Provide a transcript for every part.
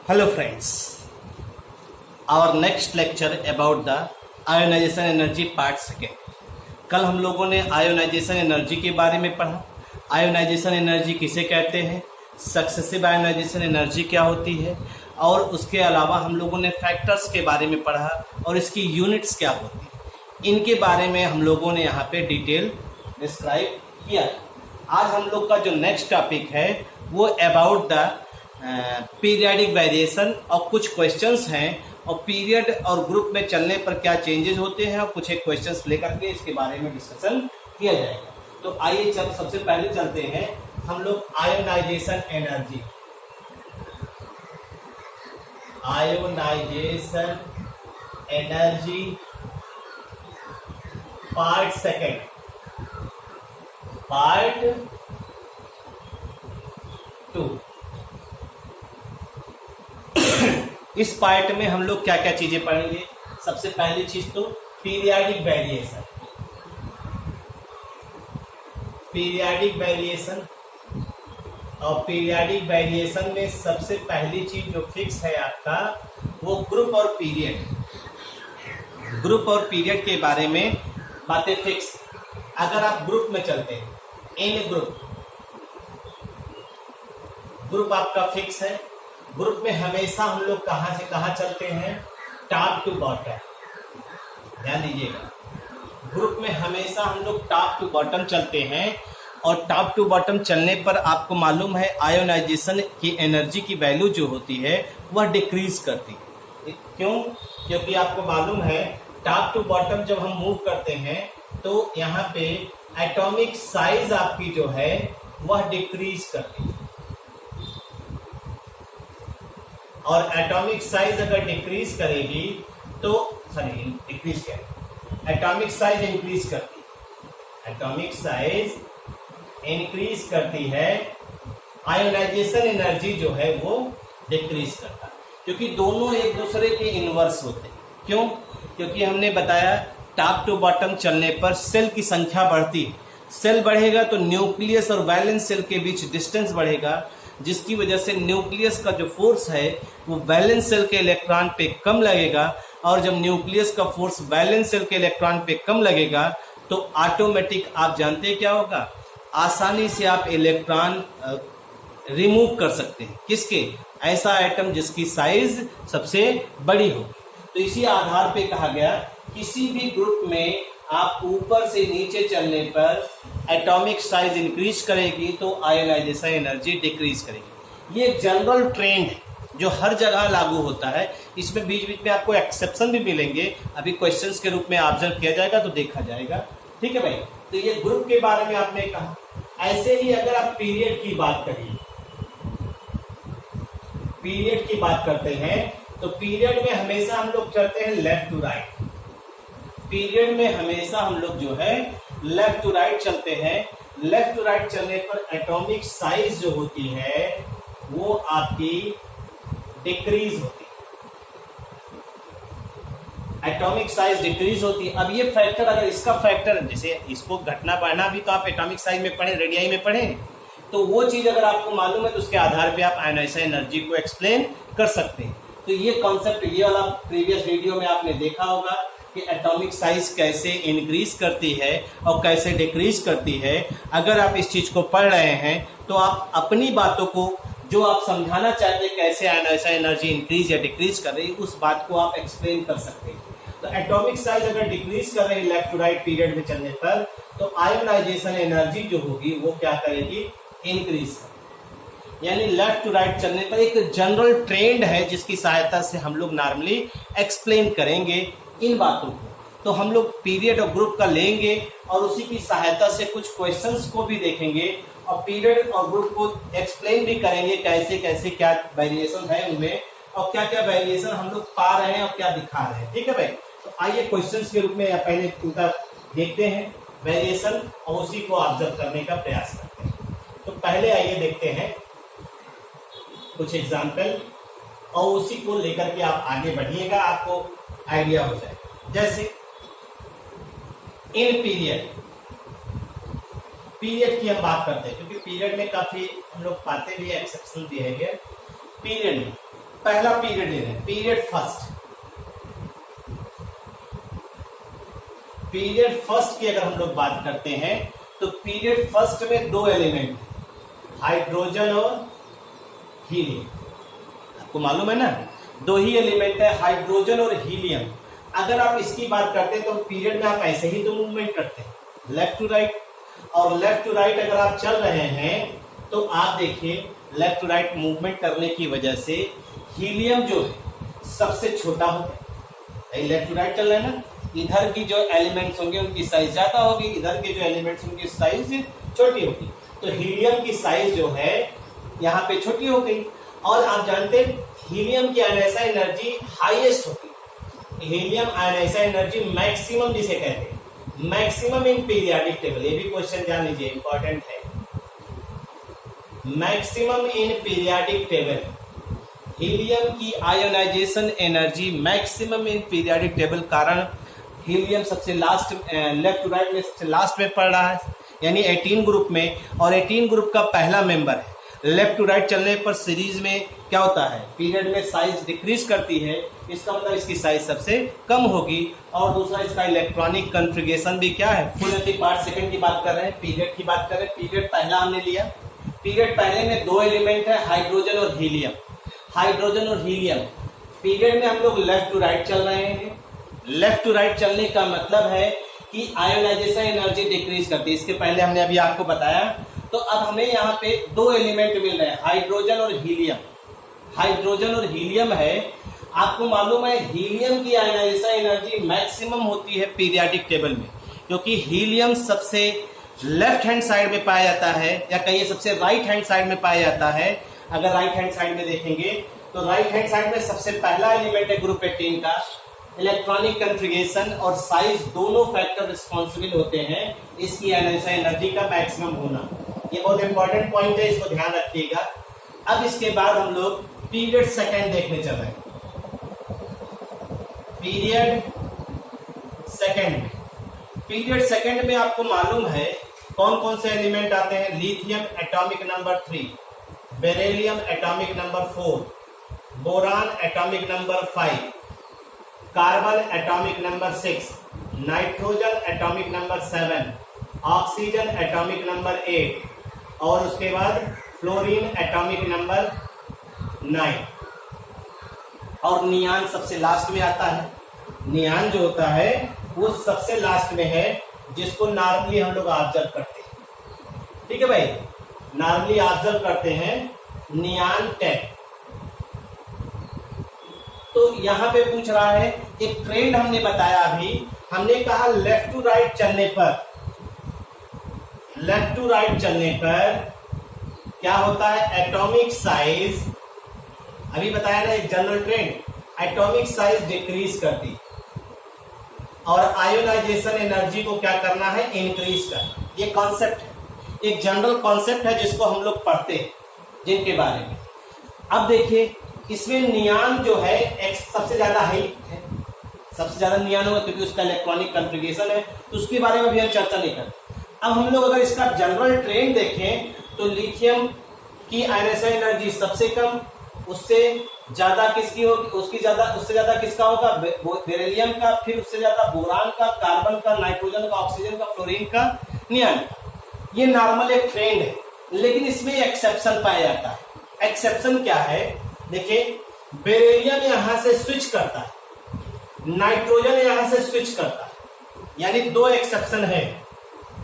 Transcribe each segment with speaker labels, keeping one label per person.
Speaker 1: Hello friends, our next lecture about the ionization energy part second। कल हम लोगों ने आयोनाइजेशन एनर्जी के बारे में पढ़ा। आयोनाइजेशन एनर्जी किसे कहते हैं, सक्सेसिव आयोनाइजेशन एनर्जी क्या होती है, और उसके अलावा हम लोगों ने फैक्टर्स के बारे में पढ़ा और इसकी यूनिट्स क्या होती हैं। इनके बारे में हम लोगों ने यहाँ पे डिटेल डिस्क्राइब किया। आज हम लोग का जो नेक्स्ट टॉपिक है वो अबाउट द पीरियडिक वेरिएशन और कुछ क्वेश्चंस हैं, और पीरियड और ग्रुप में चलने पर क्या चेंजेस होते हैं, और कुछ एक क्वेश्चंस लेकर के इसके बारे में डिस्कशन किया जाएगा। तो आइए सबसे पहले चलते हैं हम लोग ionisation energy. Ionisation energy part second, part 2। इस पार्ट में हम लोग क्या क्या चीजें पढ़ेंगे। सबसे पहली चीज तो पीरियडिक वेरिएशन। पीरियडिक वेरिएशन, और पीरियडिक वेरिएशन में सबसे पहली चीज जो फिक्स है आपका वो ग्रुप और पीरियड। ग्रुप और पीरियड के बारे में बातें फिक्स। अगर आप ग्रुप में चलते हैं, इन ग्रुप आपका फिक्स है। ग्रुप में हमेशा हम लोग कहाँ से कहाँ चलते हैं, टॉप टू बॉटम। ध्यान दीजिएगा, ग्रुप में हमेशा हम लोग टॉप टू बॉटम चलते हैं, और टॉप टू बॉटम चलने पर आपको मालूम है आयोनाइजेशन की एनर्जी की वैल्यू जो होती है वह डिक्रीज करती है। क्यों? क्योंकि आपको मालूम है टॉप टू बॉटम जब हम मूव करते हैं तो यहाँ पे एटॉमिक साइज आपकी जो है वह डिक्रीज करती है, और एटॉमिक साइज अगर डिक्रीज करेगी तो डिक्रीज क्या, एटॉमिक साइज इंक्रीज करती है। एटॉमिक साइज इंक्रीज करती है, आयोनाइजेशन एनर्जी जो है वो डिक्रीज करता है, क्योंकि दोनों एक दूसरे के इनवर्स होते हैं। क्यों? क्योंकि हमने बताया टॉप टू बॉटम चलने पर सेल की संख्या बढ़ती है। सेल बढ़ेगा तो न्यूक्लियस और वैलेंस सेल के बीच डिस्टेंस बढ़ेगा, जिसकी वजह से न्यूक्लियस का जो फोर्स है वो वैलेंस सेल के इलेक्ट्रॉन पे कम लगेगा, और जब न्यूक्लियस का फोर्स वैलेंस सेल के इलेक्ट्रॉन पे कम लगेगा तो ऑटोमेटिक आप जानते हैं क्या होगा, आसानी से आप इलेक्ट्रॉन रिमूव कर सकते हैं। किसके? ऐसा एटम जिसकी साइज सबसे बड़ी हो। तो इसी आधार पे कहा गया किसी भी ग्रुप में आप ऊपर से नीचे चलने पर एटॉमिक साइज इंक्रीज करेगी तो आयोनाइजेशन एनर्जी डिक्रीज करेगी। ये जनरल ट्रेंड है जो हर जगह लागू होता है। इसमें बीच बीच में आपको एक्सेप्शन भी मिलेंगे, अभी क्वेश्चंस के रूप में ऑब्जर्व किया जाएगा तो देखा जाएगा। ठीक है भाई, तो ये ग्रुप के बारे में आपने कहा। ऐसे ही अगर आप पीरियड की बात करिए, पीरियड की बात करते हैं तो पीरियड में हमेशा हम लोग चलते हैं लेफ्ट टू राइट। पीरियड में हमेशा हम लोग जो है लेफ्ट टू राइट चलते हैं। लेफ्ट टू राइट चलने पर एटॉमिक साइज जो होती है वो आपकी डिक्रीज होती है। एटॉमिक साइज डिक्रीज होती है। अब ये फैक्टर, अगर इसका फैक्टर, जैसे इसको घटना बढ़ना भी तो आप एटॉमिक साइज में पढ़े, रेडियाई में पढ़े, तो वो चीज अगर आपको मालूम है तो उसके आधार पे आप आयोनाइजेशन एनर्जी को एक्सप्लेन कर सकते हैं। तो ये कॉन्सेप्ट, ये वाला प्रीवियस वीडियो में आपने देखा होगा कि एटॉमिक साइज कैसे इंक्रीज करती है और कैसे डिक्रीज करती है। अगर आप इस चीज को पढ़ रहे हैं तो आप अपनी बातों को, जो आप समझाना चाहते हैं कैसे आयोनाइजेशन एनर्जी इंक्रीज या डिक्रीज कर रही है, उस बात को आप एक्सप्लेन कर सकते हैं। तो एटॉमिक साइज अगर डिक्रीज कर रही है लेफ्ट टू राइट पीरियड में चलने पर, तो आयोनाइजेशन एनर्जी जो होगी वो क्या करेगी, इंक्रीज करेगी। यानी लेफ्ट टू राइट चलने पर एक जनरल ट्रेंड है जिसकी सहायता से हम लोग नॉर्मली एक्सप्लेन करेंगे इन बातों को। तो हम लोग पीरियड और ग्रुप का लेंगे और उसी की सहायता से कुछ क्वेश्चंस को भी देखेंगे, और पीरियड और ग्रुप को एक्सप्लेन भी करेंगे कैसे कैसे क्या वेरिएशन है उनमें, और क्या क्या वेरिएशन हम लोग पा रहे हैं और क्या दिखा रहे हैं। ठीक है भाई, तो आइए क्वेश्चंस के रूप में या पहले उनका देखते हैं वेरिएशन और उसी को ऑब्जर्व करने का प्रयास करते हैं। तो पहले आइए देखते हैं कुछ एग्जाम्पल, और उसी को लेकर के आप आगे बढ़िएगा, आपको आइडिया हो जाए। जैसे इन पीरियड, पीरियड की हम बात करते हैं क्योंकि पीरियड में काफी हम लोग पाते भी, एक्सेप्शन भी है। पीरियड में पहला पीरियड ले रहे हैं, पीरियड फर्स्ट। पीरियड फर्स्ट की अगर हम लोग बात करते हैं तो पीरियड फर्स्ट में दो एलिमेंट, हाइड्रोजन और हीलियम। आपको मालूम है ना, दो ही एलिमेंट है, हाइड्रोजन और हीलियम। अगर आप इसकी बात करते हैं तो पीरियड में आप ऐसे ही तो मूवमेंट करते हैं, लेफ्ट टू राइट। और लेफ्ट टू राइट अगर आप चल रहे हैं तो आप देखिए लेफ्ट टू राइट मूवमेंट करने की वजह से हीलियम जो है सबसे छोटा होगा। लेफ्ट टू राइट चल रहे हैं ना, इधर की जो एलिमेंट्स होंगे उनकी साइज ज्यादा होगी, इधर के जो एलिमेंट्स उनकी साइज छोटी होगी। तो हीलियम की साइज जो है यहाँ पे छोटी हो गई। और आप जानते हैं हीलियम की आयनाइजेशन एनर्जी हाईएस्ट होती है। हीलियम आयनाइजेशन एनर्जी मैक्सिमम जिसे कहते हैं, मैक्सिमम इन पीरियोडिक टेबल। ये भी क्वेश्चन जान लीजिए, इंपॉर्टेंट है। Maximum in periodic table, helium की ionisation energy maximum in periodic table. कारण हीलियम सबसे लास्ट, लेफ्ट टू राइट में सबसे लास्ट में पड़ रहा है, यानी 18 ग्रुप में, और 18 ग्रुप का पहला मेंबर है। लेफ्ट टू राइट चलने पर सीरीज में क्या होता है, पीरियड में साइज डिक्रीज करती है, इसका मतलब इसकी साइज सबसे कम होगी। और दूसरा इसका इलेक्ट्रॉनिक कॉन्फ़िगरेशन भी क्या है, फुल एनर्जी पार्ट सेकंड की बात कर रहे हैं, पीरियड की बात कर रहे हैं। पीरियड पहला हमने लिया, पीरियड पहले में दो एलिमेंट है, हाइड्रोजन और हीलियम। हाइड्रोजन और हीलियम पीरियड में हम लोग लेफ्ट टू राइट चल रहे हैं। लेफ्ट टू राइट चलने का मतलब है कि आयोनाइजेशन एनर्जी डिक्रीज करती है, इसके पहले हमने अभी आपको बताया। तो अब हमें यहाँ पे दो एलिमेंट मिल रहे हैं, हाइड्रोजन और हीलियम। हाइड्रोजन और हीलियम है। आपको मालूम है हीलियम की आयोनाइजेशन एनर्जी मैक्सिमम होती है पीरियोडिक टेबल में, क्योंकि हीलियम सबसे लेफ्ट हैंड साइड में पाया जाता है, या कहिए सबसे राइट हैंड साइड में पाया जाता है। अगर राइट हैंड साइड में देखेंगे तो राइट हैंड साइड में सबसे पहला एलिमेंट है ग्रुप 18 का। इलेक्ट्रॉनिक कॉन्फ़िगरेशन और साइज दोनों फैक्टर रिस्पॉन्सिबल होते हैं इसकी आयोनाइजेशन एनर्जी का मैक्सिमम होना। ये बहुत इंपॉर्टेंट पॉइंट है, इसको ध्यान रखिएगा। अब इसके बाद हम लोग पीरियड सेकेंड देखने चल रहे हैं। पीरियड सेकेंड, पीरियड सेकेंड में आपको मालूम है कौन कौन से एलिमेंट आते हैं। Lithium atomic number 3, beryllium atomic number 4, boron atomic number 5, carbon atomic number 6, nitrogen atomic number 7, oxygen atomic number 8, और उसके बाद फ्लोरीन एटॉमिक नंबर 9, और नियान सबसे लास्ट में आता है। नियान जो होता है वो सबसे लास्ट में है, जिसको नॉर्मली हम लोग ऑब्जर्व करते हैं। ठीक है भाई, नॉर्मली ऑब्जर्व करते हैं नियान 10। तो यहां पे पूछ रहा है, एक ट्रेंड हमने बताया अभी, हमने कहा लेफ्ट टू राइट चलने पर, लेफ्ट टू राइट चलने पर क्या होता है, एटॉमिक साइज, अभी बताया ना एक general trend, atomic size decrease करती और आयोनाइजेशन एनर्जी को क्या करना है, इंक्रीज करना। ये कॉन्सेप्ट है, एक जनरल कॉन्सेप्ट है जिसको हम लोग पढ़ते हैं जिनके बारे में। अब देखिए इसमें नियान जो है सबसे ज्यादा है, सबसे ज्यादा नियान होगा क्योंकि उसका इलेक्ट्रॉनिक कॉन्फ़िगरेशन है, तो उसके बारे में भी हम चर्चा नहीं करते। अब हम लोग अगर इसका जनरल ट्रेंड देखें तो लिथियम की आयनाइजेशन एनर्जी सबसे कम, उससे ज्यादा किसकी होगी, उससे ज्यादा किसका होगा, बेरिलियम का, फिर उससे ज्यादा बोरान का, कार्बन का, नाइट्रोजन का, ऑक्सीजन का, फ्लोरीन का, नियान का। ये नॉर्मल एक ट्रेंड है, लेकिन इसमें एक्सेप्शन पाया जाता है। एक्सेप्शन क्या है, देखिए बेरिलियम यहां से स्विच करता है, नाइट्रोजन यहां से स्विच करता है, यानी दो एक्सेप्शन है।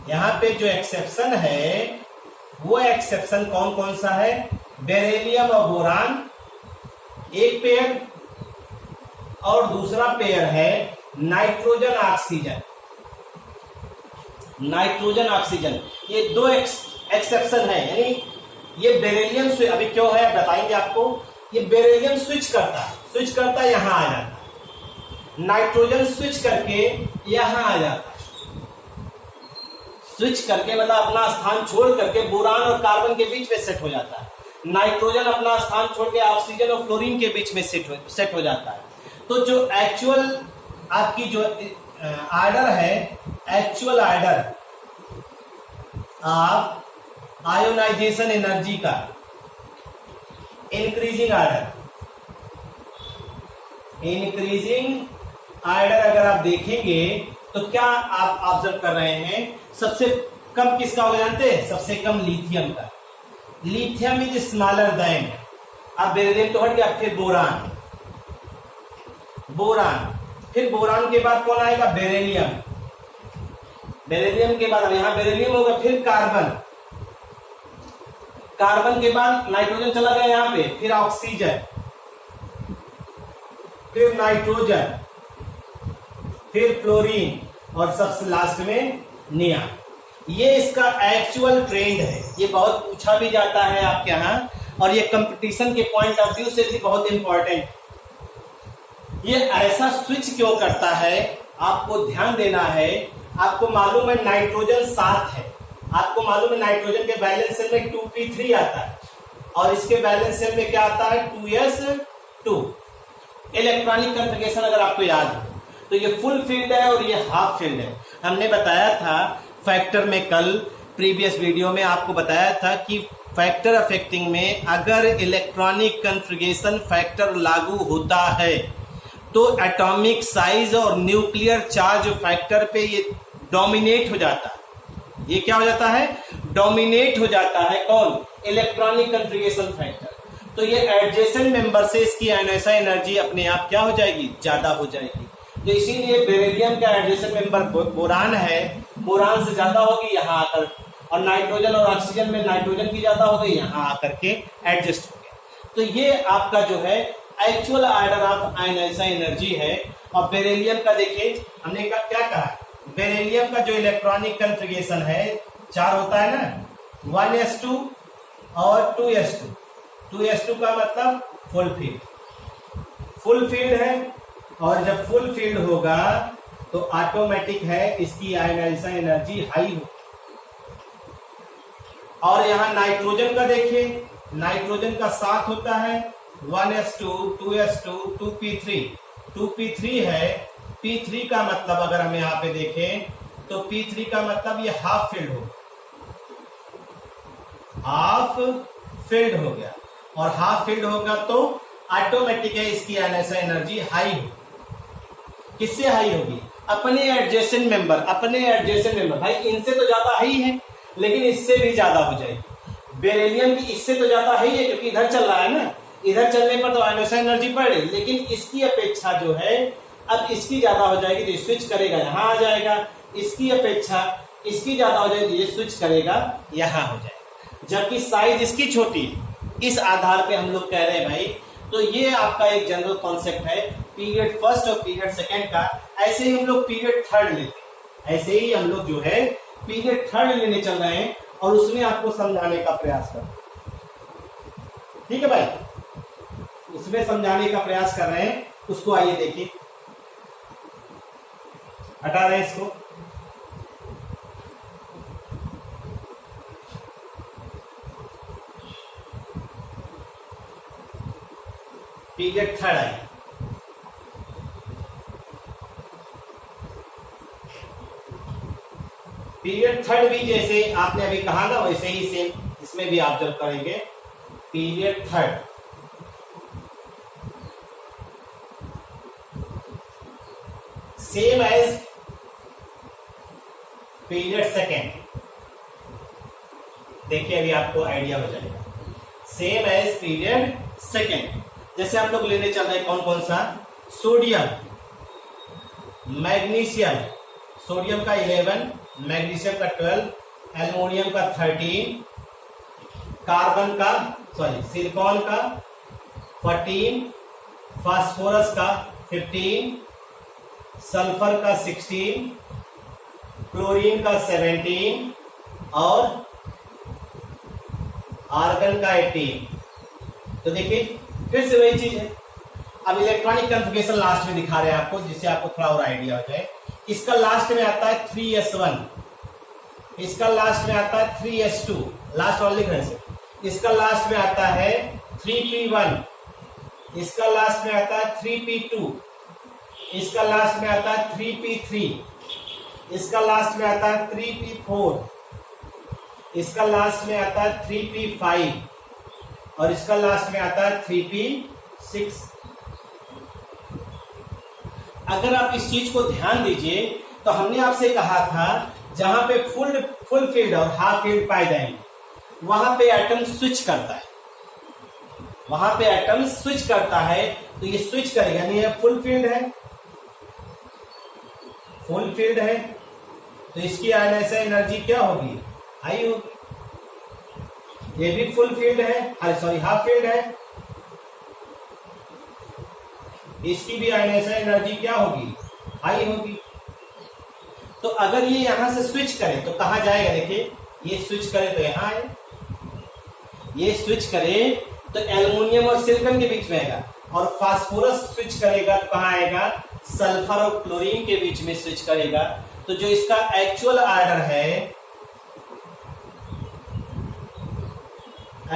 Speaker 1: यहां पे जो एक्सेप्शन है वो एक्सेप्शन कौन कौन सा है, बेरिलियम और बोरान एक पेयर, और दूसरा पेयर है नाइट्रोजन ऑक्सीजन। नाइट्रोजन ऑक्सीजन, ये दो एक्सेप्शन है, यानी ये बेरिलियम अभी क्यों है बताएंगे आपको। ये बेरिलियम स्विच करता है यहां आ जाता है, नाइट्रोजन स्विच करके यहां आ जाता है। स्विच करके मतलब अपना स्थान छोड़ करके बोरान और कार्बन के बीच में सेट हो जाता है, नाइट्रोजन अपना स्थान छोड़ के ऑक्सीजन और फ्लोरीन के बीच में सेट हो जाता है। तो जो एक्चुअल आपकी जो आर्डर है, actual order of ionisation energy का, इंक्रीजिंग आर्डर, इंक्रीजिंग आर्डर अगर आप देखेंगे तो क्या आप ऑब्जर्व कर रहे हैं, सबसे कम किसका होगा जानते हैं? सबसे कम लिथियम का। लिथियम इज स्मॉलर देन, अब बेरिलियम तो हट गया, फिर बोरान, बोरान, फिर बोरान के बाद कौन आएगा? बेरिलियम, बेरिलियम के बाद यहां बेरिलियम होगा, फिर कार्बन, कार्बन के बाद नाइट्रोजन चला गया यहां पे, फिर ऑक्सीजन, फिर नाइट्रोजन, फिर फ्लोरीन और सबसे लास्ट में निया। ये इसका एक्चुअल ट्रेंड है, ये बहुत पूछा भी जाता है आपके यहां, और ये कंपटीशन के पॉइंट ऑफ व्यू से भी बहुत इंपॉर्टेंट। ये ऐसा स्विच क्यों करता है, आपको ध्यान देना है। आपको मालूम है नाइट्रोजन 7 है, आपको मालूम है नाइट्रोजन के बैलेंस सेल में 2p3 आता है, और इसके बैलेंस सेल में क्या आता है? 2s2। इलेक्ट्रॉनिक कॉन्फ़िगरेशन अगर आपको याद हो तो ये फुल फील्ड है और ये हाफ फील्ड है। हमने बताया था फैक्टर में, कल प्रीवियस वीडियो में आपको बताया था कि फैक्टर अफेक्टिंग में अगर इलेक्ट्रॉनिक कॉन्फ़िगरेशन फैक्टर लागू होता है तो एटॉमिक साइज और न्यूक्लियर चार्ज फैक्टर पे ये डोमिनेट हो जाता है। ये क्या हो जाता है? डोमिनेट हो जाता है। कौन? Electronic configuration factor. तो ये एडजेसेंट मेंबर से इसकी आयोनाइज़ेशन एनर्जी अपने आप क्या हो जाएगी? ज्यादा हो जाएगी। तो इसीलिए बेरिलियम का एडजेसेंट मेंबर बोरान है, बोरान से ज्यादा होगी यहाँ आकर, और नाइट्रोजन और ऑक्सीजन में नाइट्रोजन की ज्यादा हो गई, यहाँ आकर के एडजस्ट हो गया। तो ये आपका जो है actual order of ionisation energy है। और बेरिलियम का देखिए हमने क्या कहा, बेरिलियम का जो इलेक्ट्रॉनिक कॉन्फ़िगरेशन है 4 होता है ना, 1s2 और 2s2। 2s2 का मतलब फुल फील्ड, फुल फील्ड है, और जब फुल फील्ड होगा तो ऑटोमेटिक है इसकी आयोनाइजेशन एनर्जी हाई हो। और यहां नाइट्रोजन का देखिए, नाइट्रोजन का 7 होता है, 1s2, 2s2, 2p3, 2p3 है। p3 का मतलब अगर हम यहाँ पे देखें तो p3 का मतलब ये हाफ फील्ड हो, हाफ फील्ड हो गया, और हाफ फील्ड होगा तो ऑटोमेटिक है इसकी आयोनाइजेशन एनर्जी हाई हो। किससे हाई होगी? अपने एडजेसेंट मेंबर, अपने एडजेसेंट मेंबर, भाई इनसे तो ज्यादा हाई है लेकिन इससे भी ज्यादा हो जाएगी। बेरिलियम की इससे तो ज्यादा हाई है क्योंकि इधर चल रहा है ना, इधर चलने पर तो आयोनाइजेशन एनर्जी बढ़ रही, लेकिन इसकी अपेक्षा जो है अब इसकी ज्यादा हो जाएगी तो स्विच करेगा यहां आ जाएगा, इसकी अपेक्षा इसकी ज्यादा हो जाएगी ये स्विच करेगा यहां हो जाएगा, जबकि साइज इसकी छोटी है। इस आधार पे हम लोग कह रहे हैं भाई। तो ये आपका एक जनरल कॉन्सेप्ट है पीरियड फर्स्ट और पीरियड सेकंड का। ऐसे ही हम लोग पीरियड थर्ड लेते हैं, ऐसे ही हम लोग जो है पीरियड थर्ड लेने चल रहे हैं और उसमें आपको समझाने का प्रयास कर, ठीक है भाई, उसमें समझाने का प्रयास कर रहे हैं। उसको आइए देखिए, हटा रहे हैं इसको। पीरियड थर्ड आई, पीरियड थर्ड भी जैसे आपने अभी कहा ना वैसे ही सेम इसमें भी ऑब्जर्व करेंगे। Period third same as period second. देखिए अभी आपको आइडिया हो जाएगा। सेम एज पीरियड सेकेंड, जैसे आप लोग लेने चल रहे हैं कौन कौन सा? सोडियम, मैग्नीशियम, सोडियम का 11, मैग्नीशियम का 12, एल्युमिनियम का 13, कार्बन का सिलिकॉन का 14, फास्फोरस का 15, सल्फर का 16, क्लोरीन का 17 और आर्गन का 18। तो देखिए फिर से वही चीज है। अब इलेक्ट्रॉनिक कॉन्फ़िगरेशन लास्ट में दिखा रहे हैं आपको, जिससे आपको थोड़ा और आइडिया हो जाए। इसका लास्ट में आता है 3s1, इसका लास्ट में आता है 3s2, लास्ट वाला लिख रहे हैं। इसका लास्ट में आता है 3p1, इसका लास्ट में आता है 3p2, इसका लास्ट में आता है 3p3, इसका लास्ट में आता है 3p4, इसका लास्ट में आता है 3p5 और इसका लास्ट में आता है 3p6। अगर आप इस चीज को ध्यान दीजिए तो हमने आपसे कहा था जहां पे फुल फील्ड और हाफ फील्ड पाए जाएंगे वहां पे एटम स्विच करता है, वहां पे एटम स्विच करता है। तो ये स्विच करेगा, यानी ये फुल फील्ड है, फुल फील्ड है, तो इसकी आयनाइजेशन एनर्जी क्या होगी, हाई होगी। ये भी फुल फील्ड है, सॉरी हाफ फील्ड है, इसकी भी आयनाइजेशन एनर्जी क्या होगी, हाई होगी। तो अगर ये यहां से स्विच करे तो कहां जाएगा, देखिए ये स्विच करे तो यहां आए, ये स्विच करे तो एल्युमिनियम और सिलिकॉन के बीच में आएगा, और फास्फोरस स्विच करेगा तो कहां आएगा, सल्फर और क्लोरीन के बीच में स्विच करेगा। तो जो इसका एक्चुअल ऑर्डर है,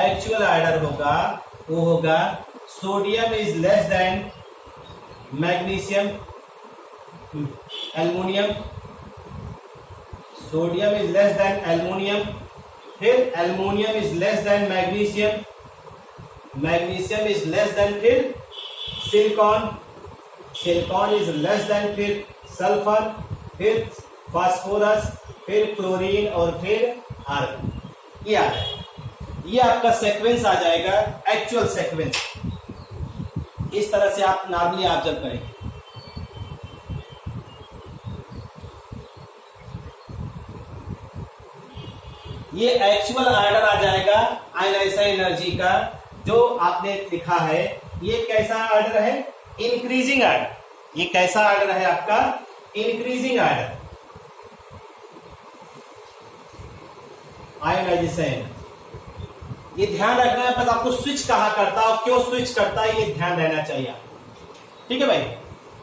Speaker 1: एक्चुअल ऑर्डर होगा वो होगा sodium is less than magnesium, aluminium, sodium is less than aluminium, फिर aluminium is less than magnesium, magnesium is less than फिर silicon, silicon is less than फिर सल्फर, फिर फास्फोरस, फिर chlorine और फिर आर्गन। ये आ जाएगा, ये आपका सीक्वेंस आ जाएगा, एक्चुअल सीक्वेंस। इस तरह से आप नॉर्मली ऑब्जर्व करेंगे। ये एक्चुअल ऑर्डर आ जाएगा आयनाइजेशन एनर्जी का, जो आपने लिखा है। ये कैसा ऑर्डर है, इंक्रीजिंग ऑर्डर। ये कैसा ऑर्डर है आपका, इंक्रीजिंग ऑर्डर आयनाइजेशन। ये ध्यान रखना है, बस आपको स्विच कहाँ करता है और क्यों स्विच करता है, ये ध्यान रहना चाहिए। ठीक है भाई।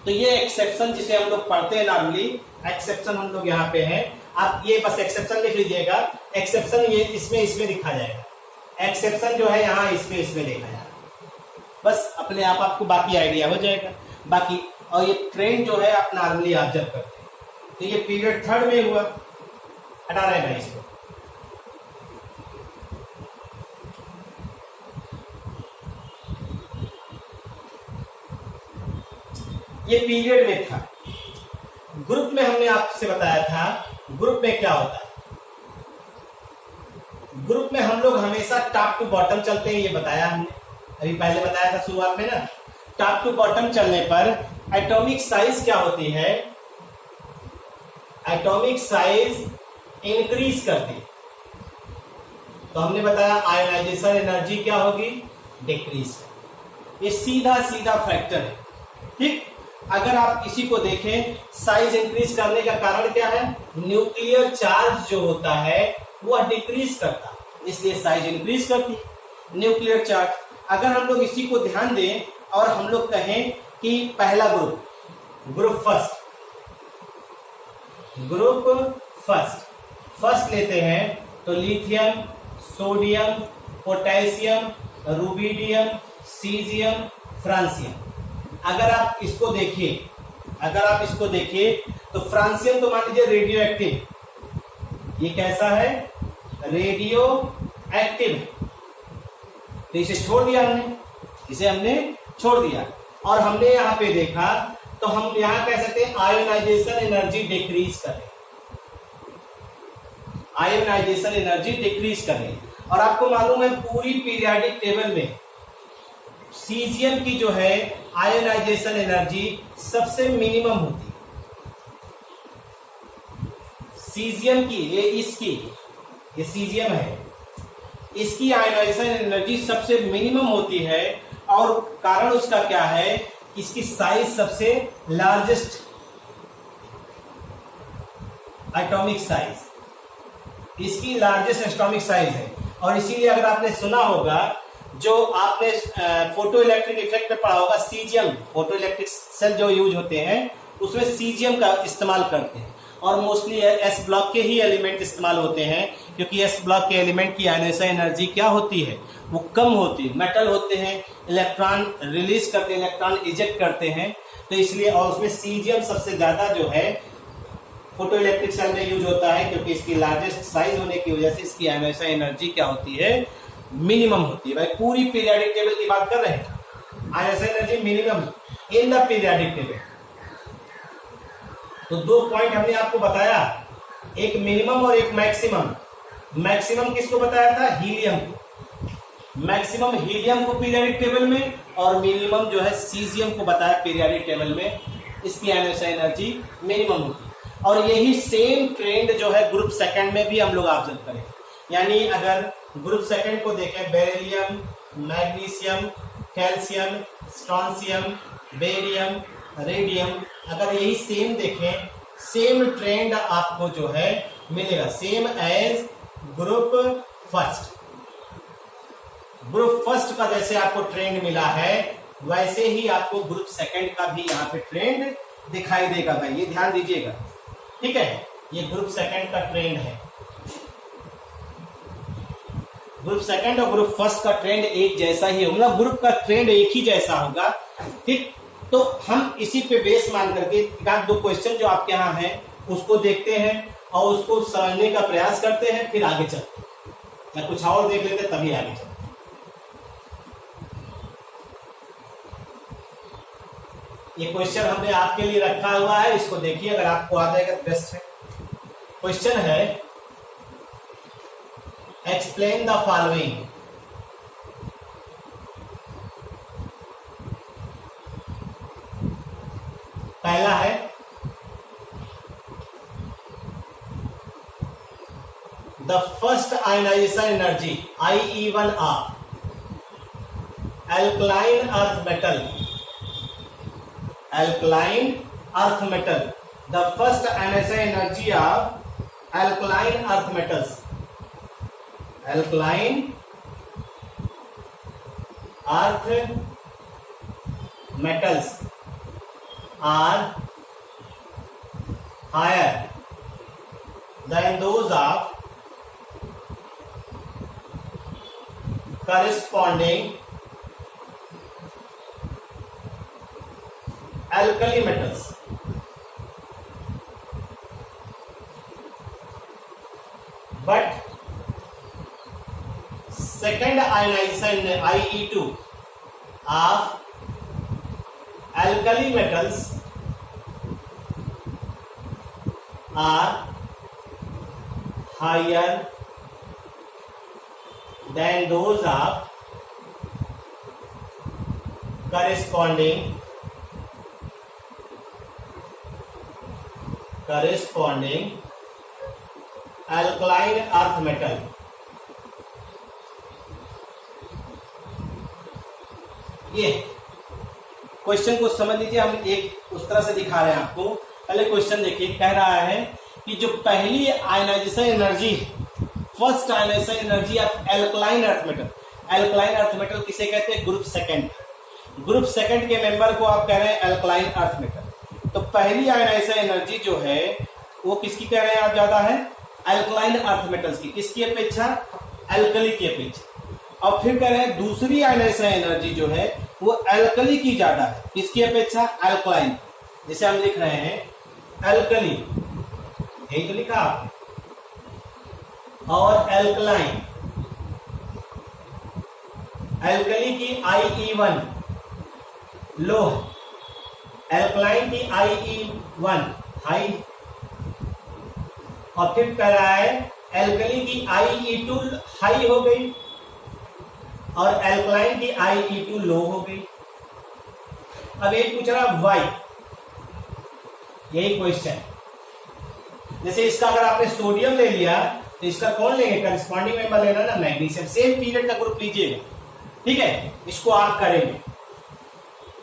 Speaker 1: तो ये एक्सेप्शन जिसे हम लोग पढ़ते हैं नॉर्मली, एक्सेप्शन हम लोग यहाँ पे हैं। आप ये बस एक्सेप्शन लिख लीजिएगा। एक्सेप्शन ये इसमें लिखा जाएगा। एक्सेप्शन जो है यहाँ इसमें देखा जाएगा। बस अपने आप आपको बाकी आइडिया हो जाएगा। बाकी और ये ट्रेंड जो है आप नॉर्मली ऑब्जर्व करते हैं। तो ये पीरियड थर्ड में हुआ, हटा रहे हैं इसको। ये पीरियड में था। ग्रुप में हमने आपसे बताया था ग्रुप में क्या होता है। ग्रुप में हम लोग हमेशा टॉप टू बॉटम चलते हैं, ये बताया हमने, अभी पहले बताया था शुरुआत में ना। टॉप टू बॉटम चलने पर एटॉमिक साइज क्या होती है, एटॉमिक साइज इंक्रीज करती है। तो हमने बताया आयोनाइजेशन एनर्जी क्या होगी, डिक्रीज। ये सीधा फैक्टर है। ठीक, अगर आप इसी को देखें, साइज इंक्रीज करने का कारण क्या है, न्यूक्लियर चार्ज जो होता है वह डिक्रीज करता है, इसलिए साइज इंक्रीज करती है न्यूक्लियर चार्ज। अगर हम लोग इसी को ध्यान दें और हम लोग कहें कि पहला ग्रुप फर्स्ट लेते हैं तो lithium, sodium, potassium, rubidium, caesium, francium. अगर आप इसको देखिए तो फ्रांसियम तो मान लीजिए रेडियो एक्टिव। ये कैसा है, रेडियो एक्टिव। तो इसे छोड़ दिया हमने, छोड़ दिया। और हमने यहां पे देखा तो हम यहां कह सकते हैं आयोनाइजेशन एनर्जी डिक्रीज करें, आयोनाइजेशन एनर्जी डिक्रीज करें। और आपको मालूम है पूरी पीरियोडिक टेबल में सीजियम की जो है आयोनाइजेशन एनर्जी सबसे मिनिमम होती है। सीजियम की, ये सीजियम है, इसकी आयोनाइजेशन एनर्जी सबसे मिनिमम होती है। और कारण उसका क्या है, इसकी साइज सबसे लार्जेस्ट एटॉमिक साइज, इसकी लार्जेस्ट एटॉमिक साइज है। और इसीलिए अगर आपने सुना होगा, जो आपने फोटो इलेक्ट्रिक इफेक्ट में पढ़ा होगा, सीजियम, फोटो इलेक्ट्रिक सेल जो यूज होते हैं उसमें सीजियम का इस्तेमाल करते हैं। और मोस्टली एस ब्लॉक के ही एलिमेंट इस्तेमाल होते हैं, क्योंकि एस ब्लॉक के एलिमेंट की आयनाइजेशन एनर्जी क्या होती है, वो कम होती है। मेटल होते हैं, इलेक्ट्रॉन रिलीज करते हैं, इलेक्ट्रॉन इजेक्ट करते हैं, तो इसलिए। और उसमें सीजियम सबसे ज्यादा जो है फोटो इलेक्ट्रिक सेल में यूज होता है, क्योंकि इसकी लार्जेस्ट साइज होने की वजह से इसकी आयनाइजेशन एनर्जी क्या होती है, मिनिमम होती है। भाई पूरी पीरियोडिक टेबल की बात कर रहे हैं, ionisation energy minimum in the periodic table. तो 2 पॉइंट हमने आपको बताया, एक मिनिमम और एक मैक्सिमम। मैक्सिमम किसको बताया था? हीलियम को। मैक्सिमम हीलियम को पीरियोडिक टेबल में, और मिनिमम जो है सीजियम को बताया पीरियोडिक टेबल में, इसकी आयोनाइजेशन एनर्जी मिनिमम होती है। और यही सेम ट्रेंड जो है ग्रुप सेकंड में भी हम लोग ऑब्जर्व करें। यानी अगर ग्रुप सेकंड को देखें, beryllium, magnesium, calcium, strontium, barium, radium, अगर यही सेम देखें, सेम ट्रेंड आपको जो है मिलेगा, same age group first. Group first का जैसे आपको ट्रेंड मिला है, वैसे ही आपको ग्रुप सेकंड का भी यहाँ पे ट्रेंड दिखाई देगा भाई, ये ध्यान दीजिएगा। ठीक है, ये ग्रुप सेकंड का ट्रेंड है। ग्रुप सेकंड और ग्रुप फर्स्ट का ट्रेंड एक जैसा ही होगा, ग्रुप का ट्रेंड एक ही जैसा होगा। ठीक, तो हम इसी पे बेस मान करके एक दो क्वेश्चन जो आपके यहाँ हैं उसको देखते हैं और उसको समझने का प्रयास करते हैं, फिर आगे चलते हैं, या कुछ और देख लेते हैं तभी आगे चलते हैं। ये क्वेश्चन हमने आपके लिए रखा हुआ है, इसको देखिए, अगर आपको आ जाएगा तो बेस्ट है। क्वेश्चन है, एक्सप्लेन द फॉलोइंग। पहला है, the first ionization energy IE1 of alkaline earth metal. Alkaline earth metal, the first ionization energy of alkaline earth metals. Alkaline earth metals are higher than those of corresponding alkali metals. But second ionization IE2 of alkali metals are higher than those of corresponding alkaline earth metal. ये question को समझ लीजिए, हम एक उस तरह से दिखा रहे हैं आपको। पहले क्वेश्चन देखिए, कह रहा है कि जो पहली ionization energy, first ionization energy of alkaline earth metal. Alkaline earth metal किसे कहते हैं? Group second. ग्रुप सेकंड के मेंबर को आप कह रहे हैं एल्कलाइन अर्थ मेटल। तो पहली आयनाइजेशन एनर्जी जो है वो किसकी कह रहे हैं आप? ज्यादा है एल्कलाइन अर्थ मेटल्स की। किसकी अपेक्षा? एल्कली की अपेक्षा। और फिर कह रहे हैं दूसरी आयनाइजेशन एनर्जी जो है वो एल्कली की ज्यादा है। किसकी अपेक्षा? एल्कलाइन। जैसे हम लिख रहे हैं एल्कली, यही तो लिखा आपने, और एल्कलाइन। एल्कली की IE1 लो, एल्कलाइन की IE1 हाई, और फिर कह रहा है एल्कली की IE2 हाई हो गई और एल्कलाइन की IE2 लो हो गई। अब एक पूछ रहा वाई, यही क्वेश्चन। जैसे इसका अगर आपने सोडियम ले लिया तो इसका कौन लेंगे? करस्पॉन्डिंग मेंबर लेना ना, मैग्नीशियम। सेम पीरियड का ग्रुप लीजिएगा, ठीक है। इसको आप करेंगे,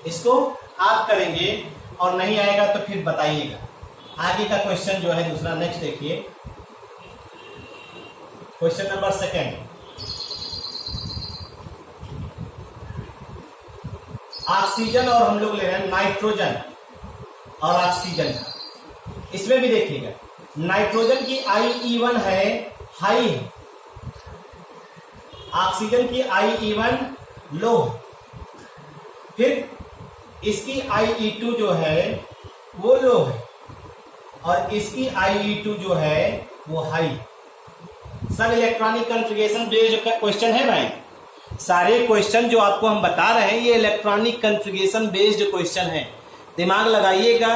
Speaker 1: इसको आप करेंगे, और नहीं आएगा तो फिर बताइएगा। आगे का क्वेश्चन जो है दूसरा, नेक्स्ट देखिए, क्वेश्चन नंबर सेकंड। ऑक्सीजन और हम लोग ले रहे हैं नाइट्रोजन और ऑक्सीजन का। इसमें भी देखिएगा, नाइट्रोजन की IE1 है हाई है, ऑक्सीजन की IE1 लो, फिर इसकी IE2 जो है वो लो है, और इसकी IE2 जो है वो हाई। सब इलेक्ट्रॉनिक कॉन्फ़िगरेशन बेस्ड क्वेश्चन है भाई। सारे क्वेश्चन जो आपको हम बता रहे हैं ये इलेक्ट्रॉनिक कॉन्फ़िगरेशन बेस्ड क्वेश्चन है। दिमाग लगाइएगा,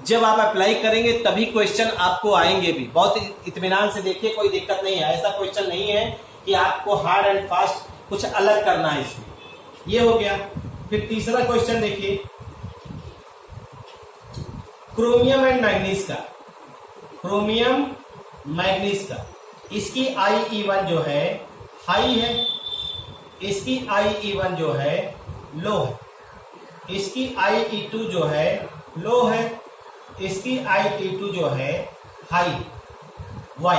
Speaker 1: जब आप अप्लाई करेंगे तभी क्वेश्चन आपको आएंगे भी। बहुत इत्मीनान से देखिए, कोई दिक्कत नहीं है, ऐसा क्वेश्चन नहीं है कि आपको हार्ड एंड फास्ट कुछ अलग करना है इसमें। ये हो गया। फिर तीसरा क्वेश्चन देखिए, क्रोमियम एंड मैग्नीज का, क्रोमियम मैग्नीज का, इसकी IE1 जो है हाई है, इसकी IE1 जो है लो है, इसकी IE2 जो है लो है, इसकी IE2 जो है हाई। वाई,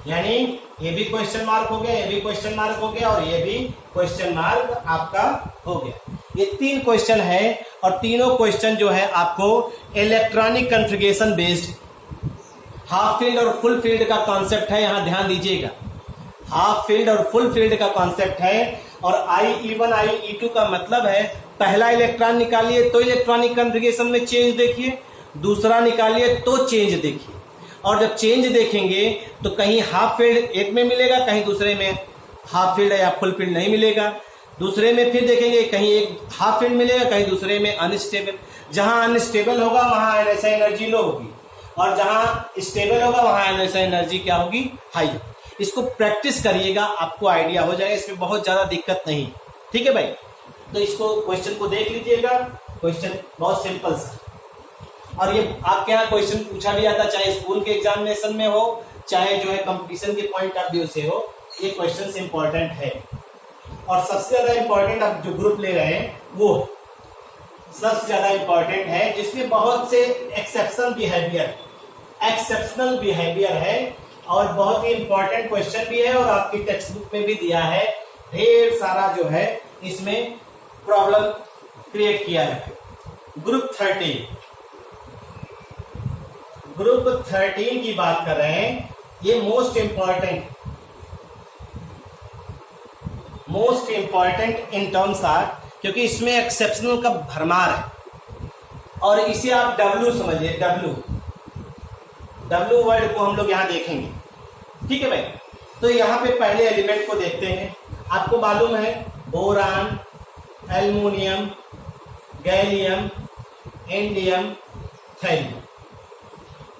Speaker 1: यानी ये भी क्वेश्चन मार्क हो गया, ये भी क्वेश्चन मार्क हो गया और ये भी क्वेश्चन मार्क आपका हो गया। ये 3 क्वेश्चन है और तीनों क्वेश्चन जो है आपको electronic configuration based, half field और फुल फील्ड का कॉन्सेप्ट है, यहां ध्यान दीजिएगा। हाफ फील्ड और फुल फील्ड का कॉन्सेप्ट है और IE1 IE2 का मतलब है पहला इलेक्ट्रॉन निकालिए तो इलेक्ट्रॉनिक कॉन्फ़िगरेशन में चेंज देखिए, दूसरा निकालिए तो चेंज देखिए। और जब चेंज देखेंगे तो कहीं हाफ फील्ड एक में मिलेगा, कहीं दूसरे में हाफ फील्ड या फुल फील्ड नहीं मिलेगा। दूसरे में फिर देखेंगे कहीं एक हाफ फील्ड मिलेगा, कहीं दूसरे में अनस्टेबल। जहां अनस्टेबल होगा वहां आयनोसाइज एनर्जी लो होगी और जहां स्टेबल होगा वहां आयनोसाइज एनर्जी क्या होगी, हाई। इसको प्रैक्टिस करिएगा, आपको आइडिया हो जाएगा, इसमें बहुत ज्यादा दिक्कत नहीं। ठीक है भाई, तो इसको क्वेश्चन को देख लीजिएगा। क्वेश्चन बहुत सिंपल सा, और ये आपके यहाँ क्वेश्चन पूछा भी जाता, चाहे स्कूल के एग्जामिनेशन में हो, चाहे जो है कंपटीशन के पॉइंट ऑफ व्यू से हो, ये क्वेश्चन इंपॉर्टेंट है। और सबसे ज्यादा इंपॉर्टेंट आप जो ग्रुप ले रहे हैं वो सबसे ज्यादा इंपॉर्टेंट है, जिसमें बहुत से एक्सेप्शनल बिहेवियर है और बहुत ही इंपॉर्टेंट क्वेश्चन भी है और आपकी टेक्स्ट बुक में भी दिया है। ढेर सारा जो है इसमें प्रॉब्लम क्रिएट किया है। ग्रुप 13 की बात कर रहे हैं। ये most important in terms are, क्योंकि इसमें एक्सेप्शनल का भरमार है और इसे आप W समझिए। W वर्ड को हम लोग यहां देखेंगे। ठीक है भाई, तो यहां पे पहले एलिमेंट को देखते हैं। आपको मालूम है boron, aluminium, gallium, indium, thallium,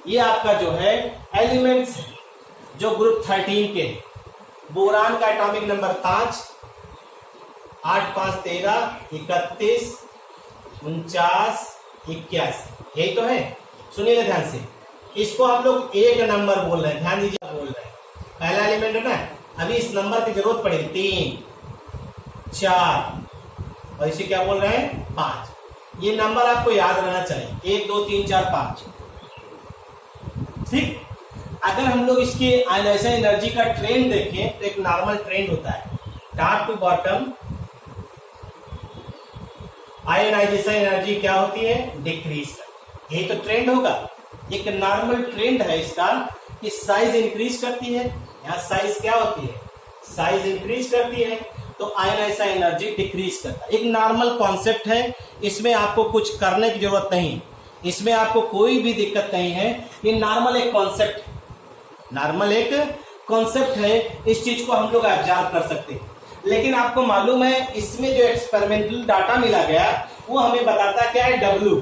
Speaker 1: ये आपका जो है एलिमेंट्स है जो ग्रुप 13 के। बोरान का एटॉमिक नंबर 5, 8, 5, 13, 31, 49, 81, यही तो है। सुनिएगा ध्यान से, इसको हम लोग 1 नंबर बोल रहे हैं, ध्यान दीजिए बोल रहे हैं। पहला एलिमेंट है ना, अभी इस नंबर की जरूरत पड़ेगी 3, 4 और इसे क्या बोल रहे हैं 5। ये नंबर आपको याद रहना चाहिए, 1, 2, 3, 4, 5। ठीक, अगर हम लोग इसके आयनाइजेशन एनर्जी का ट्रेंड देखें तो एक नॉर्मल ट्रेंड होता है, top to bottom ionization energy क्या होती है, डिक्रीज। यही तो ट्रेंड होगा, एक नॉर्मल ट्रेंड है इसका कि साइज इंक्रीज करती है। यहाँ साइज क्या होती है, साइज इंक्रीज करती है, तो आयनाइजेशन एनर्जी डिक्रीज करता है। एक नॉर्मल कॉन्सेप्ट है, इसमें आपको कुछ करने की जरूरत नहीं, इसमें आपको कोई भी दिक्कत नहीं है। ये नॉर्मल एक कॉन्सेप्ट है, इस चीज को हम लोग ऑब्जर्व कर सकते हैं। लेकिन आपको मालूम है इसमें जो एक्सपेरिमेंटल डाटा मिला गया वो हमें बताता क्या है, W।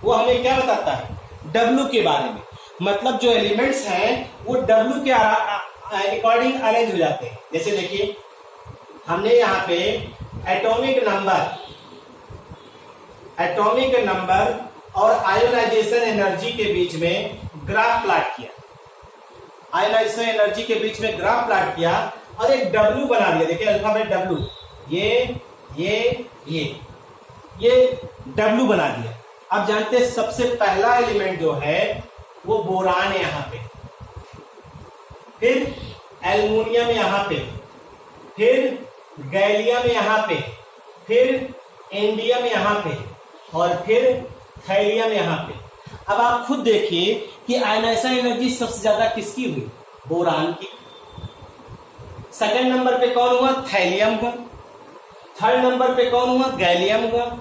Speaker 1: वो हमें क्या बताता है, W के बारे में। मतलब जो एलिमेंट्स हैं वो W के अकॉर्डिंग अरेंज हो जाते हैं। जैसे देखिए, हमने यहाँ पे एटॉमिक नंबर और आयोनाइजेशन एनर्जी के बीच में ग्राफ प्लॉट किया, आयोनाइजेशन एनर्जी के बीच में ग्राफ प्लॉट किया और एक W बना दिया। देखिए अल्फाबेट W, ये W बना दिया। अब जानते हैं सबसे पहला एलिमेंट जो है वो बोरान है यहाँ पे, फिर एल्युमिनियम यहाँ पे, फिर गैलियम यहाँ पे, फिर इंडियम यहाँ पे और फिर थैलियम यहाँ पे। अब आप खुद देखिए कि आयनाइजेशन एनर्जी सबसे ज्यादा किसकी हुई, बोरान की। सेकंड नंबर पे कौन हुआ, थैलियम हुआ। थर्ड नंबर पे कौन हुआ, गैलियम हुआ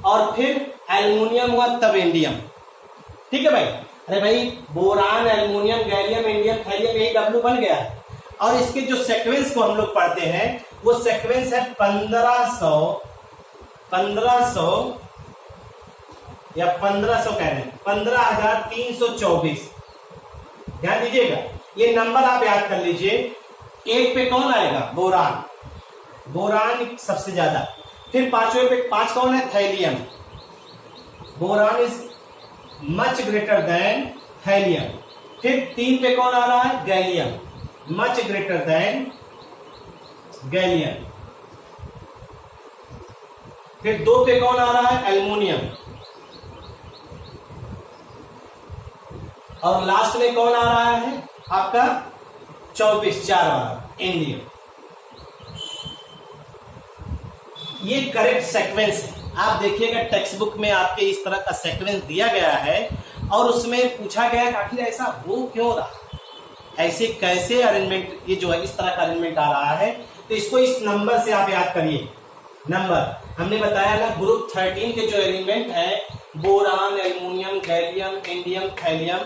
Speaker 1: और फिर एल्युमिनियम हुआ, तब इंडियम। ठीक है भाई, अरे भाई boron, aluminium, gallium, indium, thallium, यही W बन गया। और इसके जो सीक्वेंस को हम लोग पढ़ते हैं वो सीक्वेंस है 1500 या 1500 कह रहे हैं, 15,324। ध्यान दीजिएगा, ये नंबर आप याद कर लीजिए। एक पे कौन आएगा? बोरान, बोरान सबसे ज्यादा। फिर पांचवें पे 5 कौन है? Thallium, boron is much greater than thallium. फिर 3 पे कौन आ रहा है? Gallium, much greater than gallium. फिर 2 पे कौन आ रहा है? एल्युमिनियम। और लास्ट में कौन आ रहा है आपका? 24, 4 वाला, इंडियम। ये करेक्ट सीक्वेंस है। आप देखिएगा टेक्स्ट बुक में आपके इस तरह का सीक्वेंस दिया गया है और उसमें पूछा गया है आखिर ऐसा हो क्यों रहा, ऐसे कैसे अरेंजमेंट, ये जो है इस तरह का अरेंजमेंट आ रहा है। तो इसको इस नंबर से आप याद करिए। नंबर हमने बताया ना, ग्रुप 13 के जो एलिमेंट है, boron, aluminium, gallium, indium, thallium,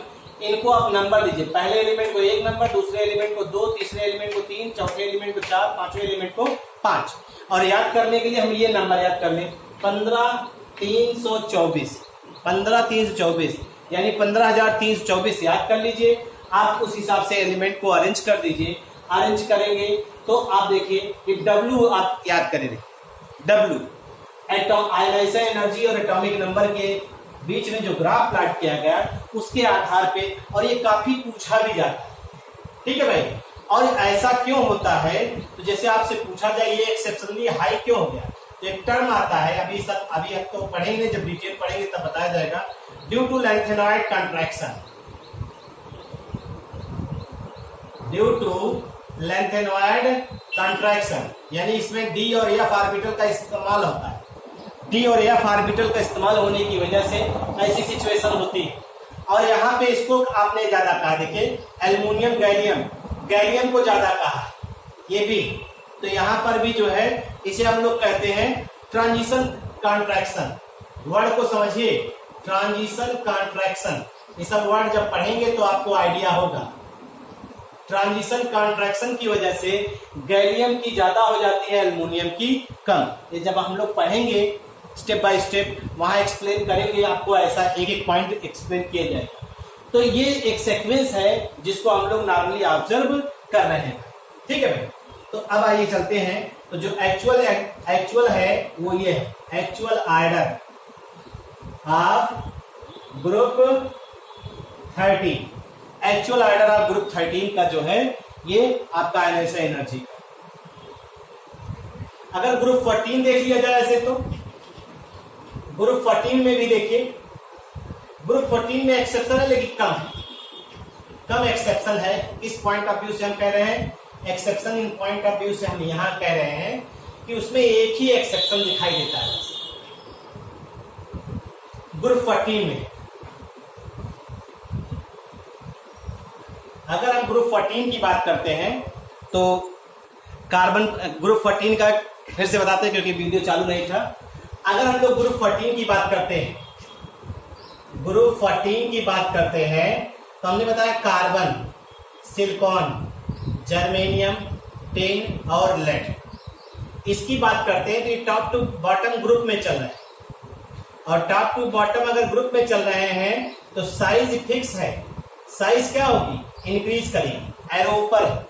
Speaker 1: इनको आप नंबर दीजिए। पहले एलिमेंट को 1 नंबर, दूसरे एलिमेंट को 2, तीसरे एलिमेंट को 3, चौथे एलिमेंट को 4, पांचवें एलिमेंट को 5। और याद करने के लिए हम ये नंबर याद कर लें, 15,324, 15,324 यानी 15,324 याद कर लीजिए। आप उस हिसाब से एलिमेंट को अरेंज कर दीजिए। अरेंज करेंगे तो आप देखिए कि W आप याद करेंगे, W एटॉम आयनाइजेशन एनर्जी और एटॉमिक नंबर के बीच में जो ग्राफ प्लॉट किया गया उसके आधार पे, और ये काफी पूछा भी जाता है। ठीक है भाई, और ऐसा क्यों होता है? तो जैसे आपसे पूछा जाए ये एक्सेप्शनली हाई क्यों हो गया, तो एक टर्म आता है, अभी हम तो पढ़ेंगे, जब डिटेल पढ़ेंगे तब बताया जाएगा। Due to lanthanoid contraction, due to lanthanoid contraction, यानी इसमें डी और एफ ऑर्बिटल का इस्तेमाल होता है। डी और एफ ऑर्बिटल का इस्तेमाल होने की वजह से ऐसी सिचुएशन होती है। और यहाँ पे इसको आपने ज्यादा कहा, देखिए एल्युमिनियम, गैलियम, गैलियम को ज्यादा कहा ये भी। तो यहाँ पर भी जो है इसे हम लोग कहते हैं ट्रांजिशन कॉन्ट्रैक्शन। वर्ड को समझिए, ट्रांजिशन कॉन्ट्रैक्शन, ये सब वर्ड जब पढ़ेंगे तो आपको आइडिया होगा। ट्रांजिशन कॉन्ट्रैक्शन की वजह से गैलियम की ज्यादा हो जाती है, एल्युमिनियम की कम। ये जब हम लोग पढ़ेंगे स्टेप बाय स्टेप, वहां एक्सप्लेन करेंगे आपको, ऐसा एक एक पॉइंट एक्सप्लेन किया जाएगा। तो ये एक सीक्वेंस है जिसको हम लोग नॉर्मली ऑब्जर्व कर रहे हैं। ठीक है भाई, तो अब आइए चलते हैं। तो जो एक्चुअल है वो ये है, actual order of group 13, actual order of group 13 का जो है ये आपका आयनाइजेशन एनर्जी। अगर ग्रुप 14 देख लिया जाए ऐसे, तो ग्रुप 14 में भी देखिए, ग्रुप 14 में एक्सेप्शन है लेकिन कम है, कम एक्सेप्शन है। इस पॉइंट ऑफ व्यू से हम कह रहे हैं, exception in point of view से हम यहां कह रहे हैं कि उसमें एक ही एक्सेप्शन दिखाई देता है ग्रुप 14 में। अगर हम ग्रुप 14 की बात करते हैं तो कार्बन, ग्रुप 14 का फिर से बताते हैं क्योंकि वीडियो चालू नहीं था। अगर हम लोग ग्रुप 14 की बात करते हैं, ग्रुप 14 की बात करते हैं तो हमने बताया कार्बन, सिलिकॉन, जर्मेनियम, टिन और लेड। इसकी बात करते हैं तो ये टॉप टू बॉटम ग्रुप में चल रहे हैं, और टॉप टू बॉटम अगर ग्रुप में चल रहे हैं तो साइज फिक्स है। साइज क्या होगी? इंक्रीज करेगी, एरो ऊपर है,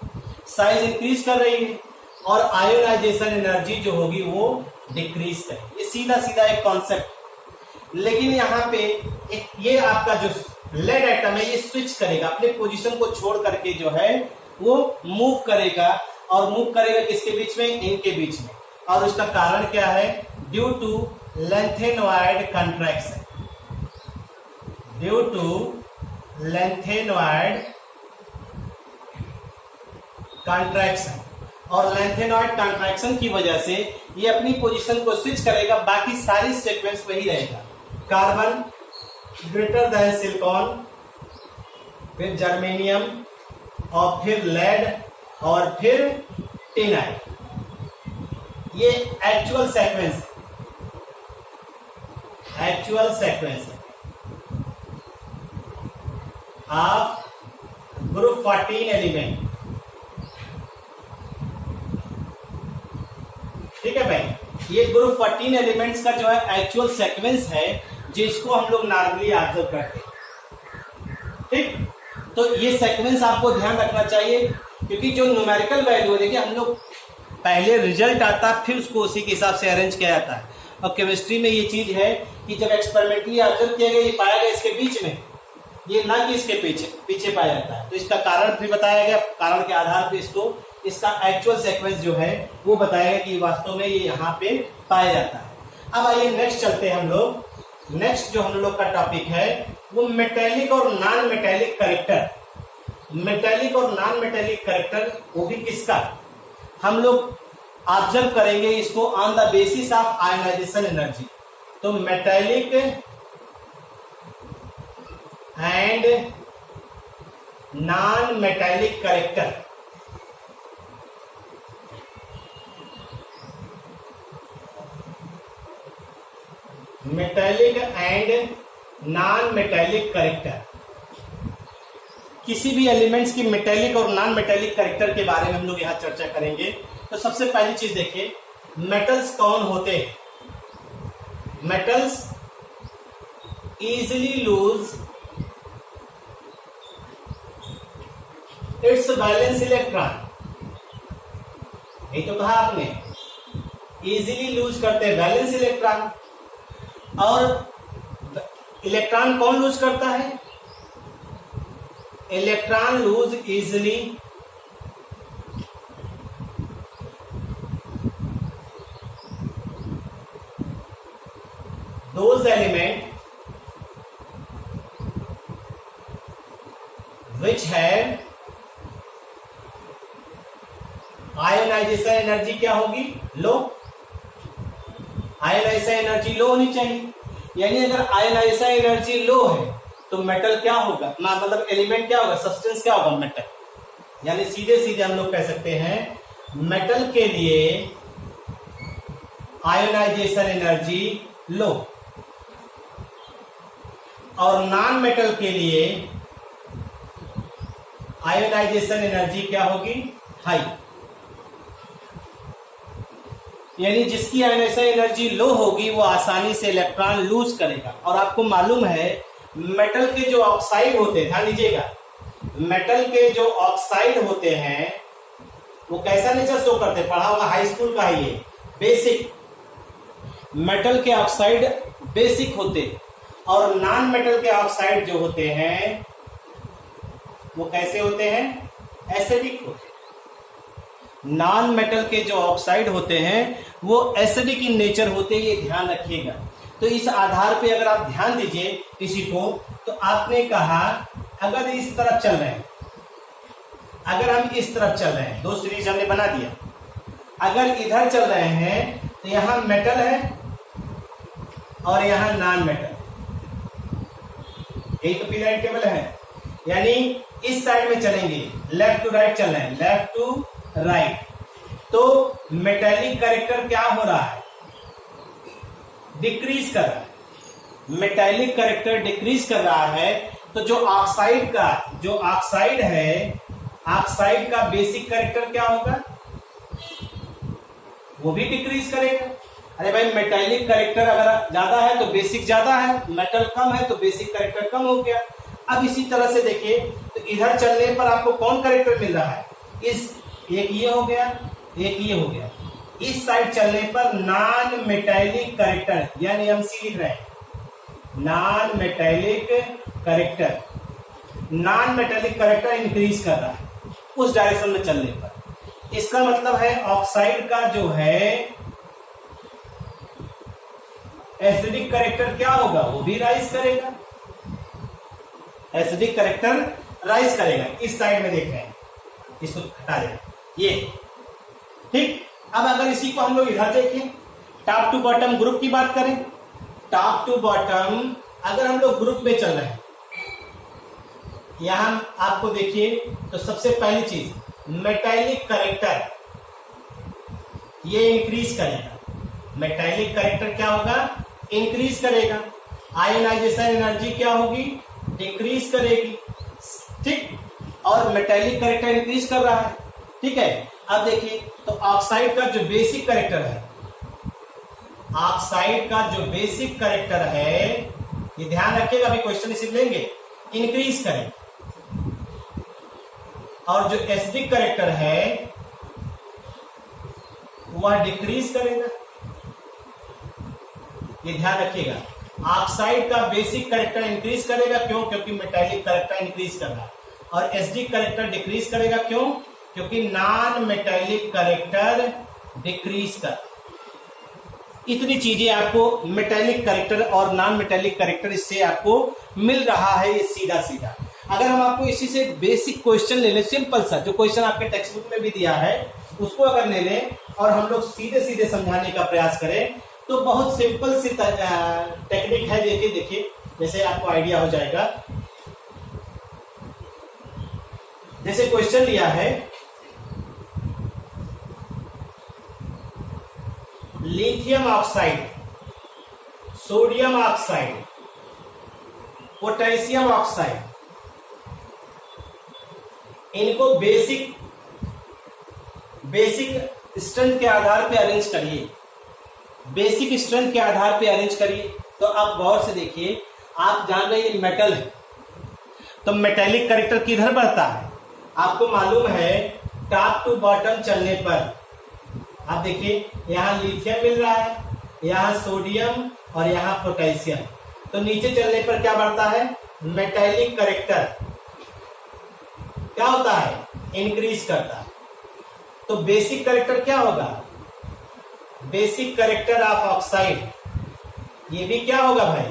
Speaker 1: साइज इंक्रीज कर रही है, और आयोनाइजेशन एनर्जी जो होगी वो डिक्रीज करेगी। ये सीधा सीधा एक कॉन्सेप्ट। लेकिन यहाँ पे एक ये आपका जो लेड एटम है ये स्विच करेगा, अपने पोजीशन को छोड़ करके जो है वो मूव करेगा, और मूव करेगा किसके बीच में? इनके बीच में। और उसका कारण क्या है? Due to lanthanoid contraction, due to lanthanoid contraction. और लैंथेनॉइड कंट्रैक्शन की वजह से ये अपनी पोजीशन को स्विच करेगा, बाकी सारी सीक्वेंस वही रहेगा। कार्बन ग्रेटर देन सिलिकॉन, फिर जर्मेनियम, और फिर लेड, और फिर टिनाइड। ये एक्चुअल सीक्वेंस है, एक्चुअल सीक्वेंस है ऑफ ग्रुप 14 एलिमेंट। ठीक है भाई, ये ग्रुप 14 एलिमेंट्स का जो है एक्चुअल सीक्वेंस है जिसको हम लोग नॉर्मली ऑब्जर्व करते हैं। ठीक, तो ये सीक्वेंस आपको ध्यान रखना चाहिए, क्योंकि जो न्यूमेरिकल वैल्यू है, देखिए हम लोग पहले रिजल्ट आता है फिर उसको उसी के हिसाब से अरेंज किया जाता है। और केमिस्ट्री में ये चीज है कि जब एक्सपेरिमेंटली ऑब्जर्व किया गया, ये पाया गया इसके बीच में, ये ना कि इसके पीछे पीछे पाया जाता है। तो इसका कारण फिर बताया गया, कारण के आधार पर इसको इसका एक्चुअल सीक्वेंस जो है वो बताएगा कि वास्तव में ये यहाँ पे पाया जाता है। अब आइए नेक्स्ट चलते हैं हम लोग। नेक्स्ट जो हम लोग का टॉपिक है वो मेटेलिक और नॉन मेटेलिक कैरेक्टर। मेटेलिक और नॉन मेटेलिक कैरेक्टर वो भी किसका हम लोग ऑब्जर्व करेंगे इसको on the basis of ionisation energy. तो metallic and non metallic character, metallic and non metallic character, किसी भी एलिमेंट्स की मेटेलिक और नॉन मेटेलिक कैरेक्टर के बारे में हम लोग यहां चर्चा करेंगे। तो सबसे पहली चीज देखिए, मेटल्स कौन होते हैं? Metals easily lose its valence electron, यही तो कहा आपने, इजिली लूज करते हैं वैलेंस इलेक्ट्रॉन। और इलेक्ट्रॉन कौन लूज करता है? Electron lose easily those element which have ionization energy क्या होगी? लो। आयोनाइजेशन एनर्जी लो होनी चाहिए, यानी अगर आयोनाइजेशन एनर्जी लो है तो मेटल क्या होगा, मतलब एलिमेंट क्या होगा, सब्सटेंस क्या होगा? मेटल। यानी सीधे सीधे हम लोग कह सकते हैं मेटल के लिए आयोनाइजेशन एनर्जी लो और नॉन मेटल के लिए आयोनाइजेशन एनर्जी क्या होगी? हाई। यानी जिसकी आयोनाइजेशन एनर्जी लो होगी वो आसानी से इलेक्ट्रॉन लूज करेगा। और आपको मालूम है मेटल के जो ऑक्साइड होते हैं, ध्यान दीजिएगा, मेटल के जो ऑक्साइड होते हैं वो कैसा नेचर शो करते हैं? पढ़ा होगा हाई स्कूल का, ये बेसिक। मेटल के ऑक्साइड बेसिक होते और नॉन मेटल के ऑक्साइड जो होते हैं वो कैसे होते हैं? एसिडिक होते हैं। नॉन मेटल के जो ऑक्साइड होते हैं वो एसिडिक इन नेचर होते हैं, ये ध्यान रखिएगा। तो इस आधार पे अगर आप ध्यान दीजिए किसी को, तो आपने कहा अगर इस तरफ चल रहे हैं, अगर हम इस तरफ चल रहे हैं, दो सीरीज हमने बना दिया, अगर इधर चल रहे हैं तो यहां मेटल है और यहां नॉन मेटल, यही तो पीरियोडिक टेबल है। यानी इस साइड में चलेंगे, लेफ्ट टू राइट चल रहे हैं, लेफ्ट टू राइट, तो मेटेलिक कैरेक्टर क्या हो रहा है? डिक्रीज कर रहा है। मेटेलिक कैरेक्टर डिक्रीज कर रहा है, तो जो ऑक्साइड का है, ऑक्साइड का बेसिक कैरेक्टर क्या होगा? वो भी डिक्रीज करेगा। अरे भाई, मेटेलिक कैरेक्टर अगर ज्यादा है तो बेसिक ज्यादा है, मेटल कम है तो बेसिक कैरेक्टर कम हो गया। अब इसी तरह से देखिए, तो इधर चलने पर आपको कौन कैरेक्टर मिल रहा है? एक ये हो गया, एक ये हो गया। इस साइड चलने पर नॉन मेटेलिक कैरेक्टर, यानी हम सी लिख रहे हैं, non metallic character, non metallic character increase कर रहा है उस डायरेक्शन में चलने पर। इसका मतलब है ऑक्साइड का जो है एसिडिक कैरेक्टर क्या होगा? वो भी राइज करेगा, एसिडिक कैरेक्टर राइज करेगा। इस साइड में देख रहे हैं, इसको हटा दें, ये ठीक। अब अगर इसी को हम लोग इधर देखें, टॉप टू बॉटम ग्रुप की बात करें, टॉप टू बॉटम अगर हम लोग ग्रुप में चल रहे हैं, यहां आपको देखिए, तो सबसे पहली चीज मेटेलिक कैरेक्टर ये इंक्रीज करेगा। मेटेलिक कैरेक्टर क्या होगा? इंक्रीज करेगा। आयोनाइजेशन एनर्जी क्या होगी? डिक्रीज करेगी, ठीक। और मेटेलिक कैरेक्टर इंक्रीज कर रहा है, ठीक है। अब देखिए, तो ऑक्साइड का जो बेसिक कैरेक्टर है, ऑक्साइड का जो बेसिक कैरेक्टर है ये ध्यान रखिएगा, अभी क्वेश्चन रिसीव लेंगे, इंक्रीज करें, और जो एसिडिक कैरेक्टर है वह डिक्रीज करेगा। ये ध्यान रखिएगा, ऑक्साइड का बेसिक कैरेक्टर इंक्रीज करेगा, क्यों? क्योंकि मेटालिक कैरेक्टर इंक्रीज कर रहा है, और एसिडिक कैरेक्टर डिक्रीज करेगा, क्यों? क्योंकि नॉन मेटालिक कैरेक्टर डिक्रीज कर। इतनी चीजें आपको मेटालिक कैरेक्टर और नॉन मेटालिक कैरेक्टर इससे आपको मिल रहा है, ये सीधा सीधा। अगर हम आपको इसी से बेसिक क्वेश्चन ले लें, सिंपल सा जो क्वेश्चन आपके टेक्स्ट बुक में भी दिया है उसको अगर ले लें और हम लोग सीधे सीधे समझाने का प्रयास करें तो बहुत सिंपल सी टेक्निक है। देखिए जैसे आपको आइडिया हो जाएगा। जैसे क्वेश्चन लिया है, lithium oxide, sodium oxide, potassium oxide, इनको बेसिक स्ट्रेंथ के आधार पे अरेंज करिए, बेसिक स्ट्रेंथ के आधार पे अरेंज करिए। तो आप गौर से देखिए, आप जान रहे हैं मेटल है तो मेटेलिक कैरेक्टर किधर बढ़ता है? आपको मालूम है टॉप टू बॉटम चलने पर आप देखिए यहाँ लिथियम मिल रहा है, यहाँ सोडियम और यहाँ पोटेशियम, तो नीचे चलने पर क्या बढ़ता है? मेटेलिक कैरेक्टर क्या होता है? इंक्रीज करता है। तो बेसिक कैरेक्टर क्या होगा? बेसिक कैरेक्टर ऑफ ऑक्साइड, ये भी क्या होगा भाई?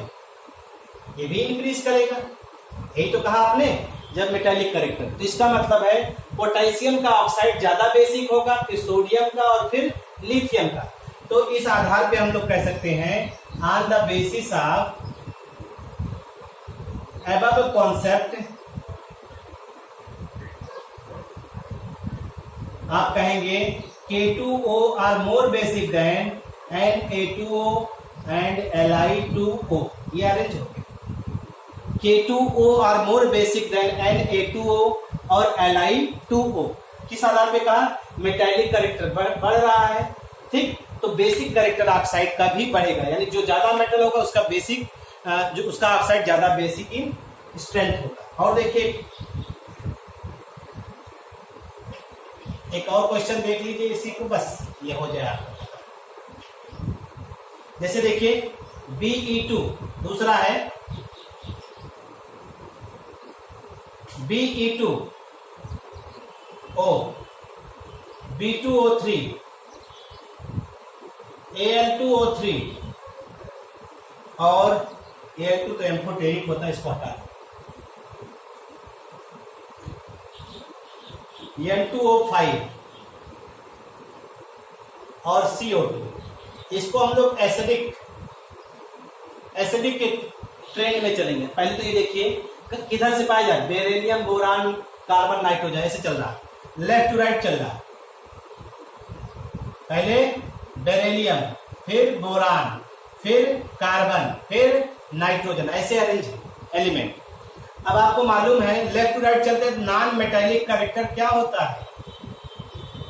Speaker 1: ये भी इंक्रीज करेगा। यही तो कहा आपने, जब मेटालिक कैरेक्टर, तो इसका मतलब है पोटेशियम का ऑक्साइड ज्यादा बेसिक होगा, फिर सोडियम का और फिर लिथियम का। तो इस आधार पे हम लोग कह सकते हैं, on the basis of above concept, आप कहेंगे K2O are more basic than Na2O and Li2O। ये अरेंज हो गया। K2O are more basic than Na2O और Li2O। किस आधार पे कहा? मेटालिक कैरेक्टर बढ़ रहा है, ठीक। तो बेसिक कैरेक्टर ऑक्साइड का भी बढ़ेगा, यानी जो ज्यादा मेटल होगा उसका बेसिक, जो उसका ऑक्साइड ज्यादा बेसिक इन स्ट्रेंथ होगा। और देखिए एक और क्वेश्चन देख लीजिए इसी को, बस ये हो जाए आपका। जैसे देखिए Be2 दूसरा है, Be2O, B2O3, Al2O3 और Al2 तो एम्फोटेरिक होता है, इसको हटा N2O5 और CO2, इसको हम लोग एसिडिक के ट्रेंड में चलेंगे। पहले तो ये देखिए किधर से पाया जाए, बेरिलियम, बोरान, कार्बन, नाइट्रोजन, ऐसे चल रहा है, लेफ्ट टू राइट चल रहा है। पहले बेरिलियम, फिर बोरान, फिर कार्बन, फिर नाइट्रोजन, ऐसे अरेंज एलिमेंट। अब आपको मालूम है लेफ्ट टू राइट चलते हैं, नॉन मेटालिक कैरेक्टर क्या होता है?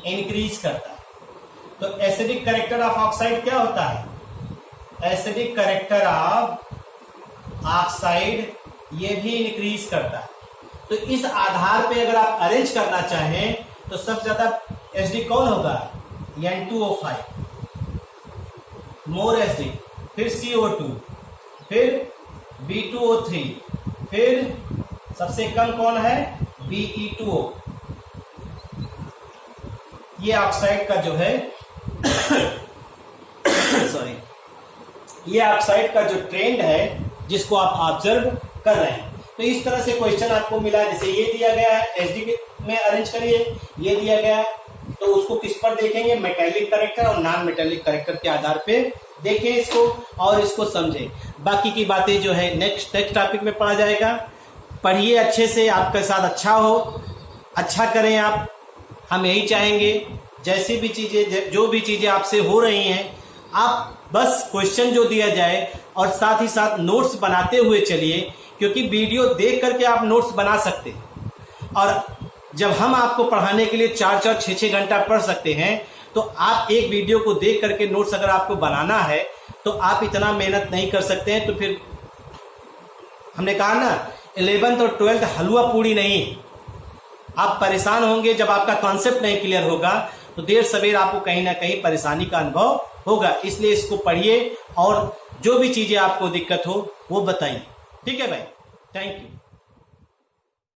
Speaker 1: इंक्रीज करता है। तो एसिडिक कैरेक्टर ऑफ ऑक्साइड क्या होता है? एसिडिक कैरेक्टर ऑफ ऑक्साइड ये भी इंक्रीज करता है। तो इस आधार पे अगर आप अरेंज करना चाहें तो सबसे ज्यादा एसिडिक कौन होगा? N2O5 मोर एसिडिक, फिर CO2, फिर B2O3, फिर सबसे कम कौन है? Be2O। ये ऑक्साइड का जो है सॉरी, ये ऑक्साइड का जो ट्रेंड है जिसको आप ऑब्जर्व कर रहे हैं। तो इस तरह से क्वेश्चन आपको मिला, जैसे ये दिया गया है एसडी में अरेंज करिए, ये दिया गया है तो उसको किस पर देखेंगे? मेटालिक कैरेक्टर और नॉन मेटालिक कैरेक्टर के आधार पे देखें इसको और इसको समझें। बाकी की बातें जो है नेक्स्ट टॉपिक में पढ़ा जाएगा। पढ़िए अच्छे से, आपके साथ अच्छा हो, अच्छा करें आप, हम यही चाहेंगे। जैसी भी चीजें, जो भी चीजें आपसे हो रही हैं, आप बस क्वेश्चन जो दिया जाए और साथ ही साथ नोट्स बनाते हुए चलिए, क्योंकि वीडियो देख करके आप नोट्स बना सकते हैं और जब हम आपको पढ़ाने के लिए 4-4, 6-6 घंटा पढ़ सकते हैं, तो आप एक वीडियो को देख करके नोट्स अगर आपको बनाना है तो आप इतना मेहनत नहीं कर सकते हैं। तो फिर हमने कहा ना 11th और 12th हलवा पूड़ी नहीं। आप परेशान होंगे जब आपका कॉन्सेप्ट नहीं क्लियर होगा, तो देर सवेर आपको कहीं ना कहीं परेशानी का अनुभव होगा। इसलिए इसको पढ़िए और जो भी चीजें आपको दिक्कत हो वो बताइए। ठीक है भाई, थैंक यू।